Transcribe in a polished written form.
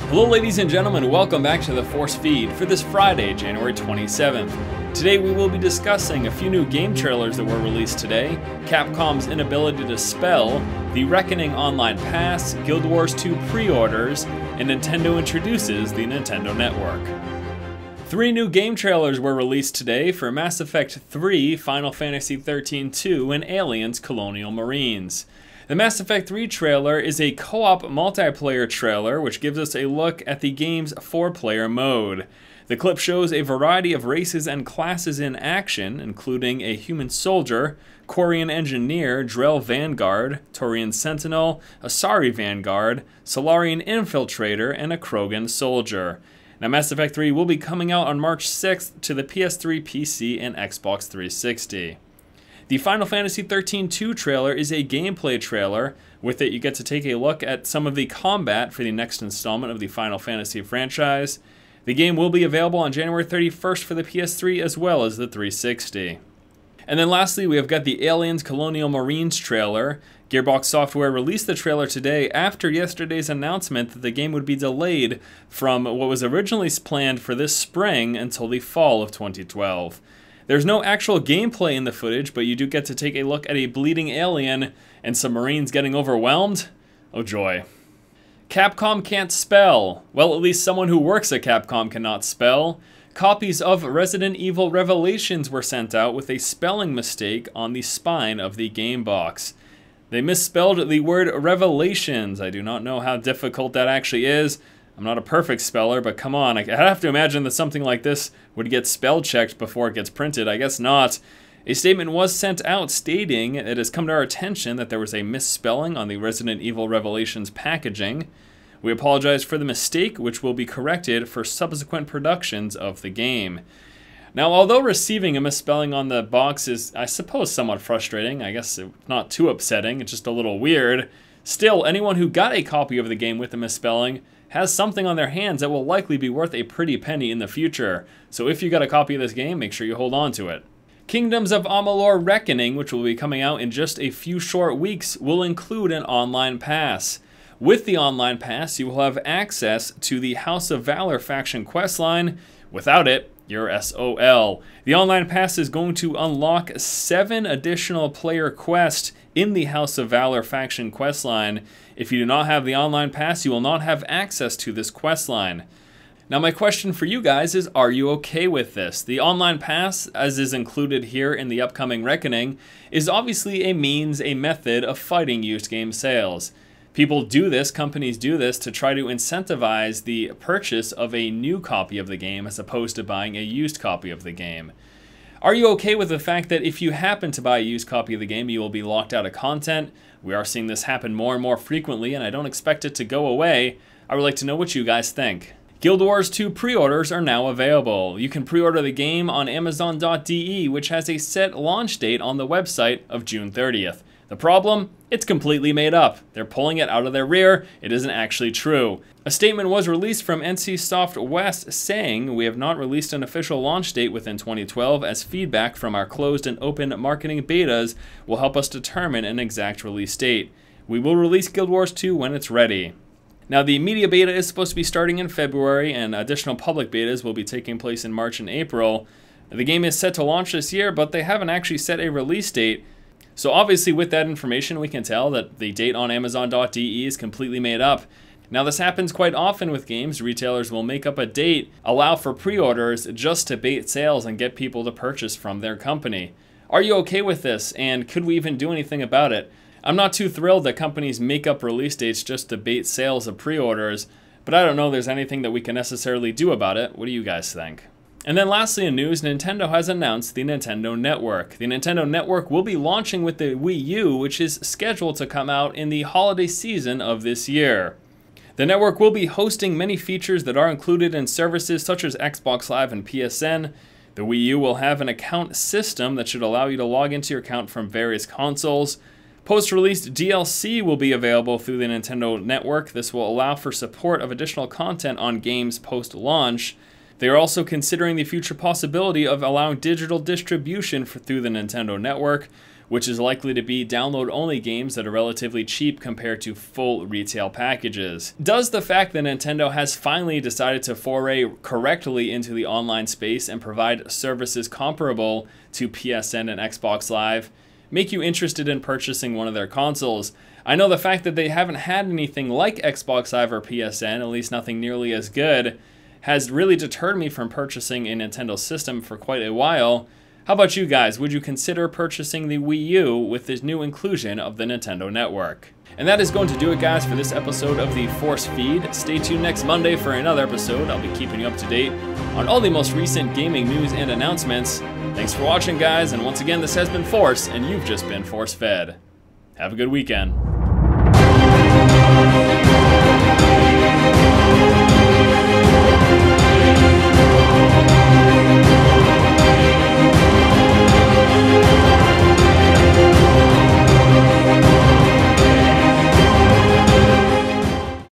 Hello ladies and gentlemen, welcome back to the Force Feed for this Friday, January 27th. Today we will be discussing a few new game trailers that were released today, Capcom's inability to spell, the Reckoning Online Pass, Guild Wars 2 Preorders, and Nintendo introduces the Nintendo Network. 3 new game trailers were released today for Mass Effect 3, Final Fantasy XIII-2, and Aliens Colonial Marines. The Mass Effect 3 trailer is a co-op multiplayer trailer which gives us a look at the game's 4-player mode. The clip shows a variety of races and classes in action, including a human soldier, Quarian engineer, Drell Vanguard, Taurian sentinel, Asari Vanguard, Solarian infiltrator, and a Krogan soldier. Now, Mass Effect 3 will be coming out on March 6th to the PS3, PC, and Xbox 360. The Final Fantasy XIII-2 trailer is a gameplay trailer. With it, you get to take a look at some of the combat for the next installment of the Final Fantasy franchise. The game will be available on January 31st for the PS3 as well as the 360. And then lastly, we have got the Aliens Colonial Marines trailer. Gearbox Software released the trailer today after yesterday's announcement that the game would be delayed from what was originally planned for this spring until the fall of 2012. There's no actual gameplay in the footage, but you do get to take a look at a bleeding alien and some Marines getting overwhelmed. Oh joy. Capcom can't spell. Well, at least someone who works at Capcom cannot spell. Copies of Resident Evil Revelations were sent out with a spelling mistake on the spine of the game box. They misspelled the word Revelations. I do not know how difficult that actually is. I'm not a perfect speller, but come on, I have to imagine that something like this would get spell checked before it gets printed. I guess not. A statement was sent out stating it has come to our attention that there was a misspelling on the Resident Evil Revelations packaging. We apologize for the mistake, which will be corrected for subsequent productions of the game. Now, although receiving a misspelling on the box is, I suppose, somewhat frustrating, I guess not too upsetting, it's just a little weird, still, anyone who got a copy of the game with a misspelling has something on their hands that will likely be worth a pretty penny in the future. So if you got a copy of this game, make sure you hold on to it. Kingdoms of Amalur Reckoning, which will be coming out in just a few short weeks, will include an online pass. With the online pass, you will have access to the House of Valor faction questline. Without it, you're SOL. The online pass is going to unlock 7 additional player quests in the House of Valor faction questline. If you do not have the online pass, you will not have access to this questline. Now my question for you guys is, are you okay with this? The online pass, as is included here in the upcoming Reckoning, is obviously a means, a method of fighting used game sales. People do this, companies do this to try to incentivize the purchase of a new copy of the game as opposed to buying a used copy of the game. Are you okay with the fact that if you happen to buy a used copy of the game, you will be locked out of content? We are seeing this happen more and more frequently, and I don't expect it to go away. I would like to know what you guys think. Guild Wars 2 pre-orders are now available. You can pre-order the game on Amazon.de, which has a set launch date on the website of June 30th. The problem? It's completely made up. They're pulling it out of their rear. It isn't actually true. A statement was released from NCSoft West saying, "We have not released an official launch date within 2012 as feedback from our closed and open marketing betas will help us determine an exact release date. We will release Guild Wars 2 when it's ready." Now, the media beta is supposed to be starting in February, and additional public betas will be taking place in March and April. The game is set to launch this year, but they haven't actually set a release date. So obviously with that information, we can tell that the date on Amazon.de is completely made up. Now, this happens quite often with games. Retailers will make up a date, allow for pre-orders just to bait sales and get people to purchase from their company. Are you okay with this, and could we even do anything about it? I'm not too thrilled that companies make up release dates just to bait sales of pre-orders, but I don't know there's anything that we can necessarily do about it. What do you guys think? And then lastly in news, Nintendo has announced the Nintendo Network. The Nintendo Network will be launching with the Wii U, which is scheduled to come out in the holiday season of this year. The network will be hosting many features that are included in services such as Xbox Live and PSN. The Wii U will have an account system that should allow you to log into your account from various consoles. Post-release DLC will be available through the Nintendo Network. This will allow for support of additional content on games post-launch. They are also considering the future possibility of allowing digital distribution through the Nintendo Network. which is likely to be download-only games that are relatively cheap compared to full retail packages. Does the fact that Nintendo has finally decided to foray correctly into the online space and provide services comparable to PSN and Xbox Live make you interested in purchasing one of their consoles? I know the fact that they haven't had anything like Xbox Live or PSN, at least nothing nearly as good, has really deterred me from purchasing a Nintendo system for quite a while. How about you guys? Would you consider purchasing the Wii U with this new inclusion of the Nintendo Network? And that is going to do it, guys, for this episode of the Force Feed. Stay tuned next Monday for another episode. I'll be keeping you up to date on all the most recent gaming news and announcements. Thanks for watching, guys, and once again, this has been Force, and you've just been force-fed. Have a good weekend.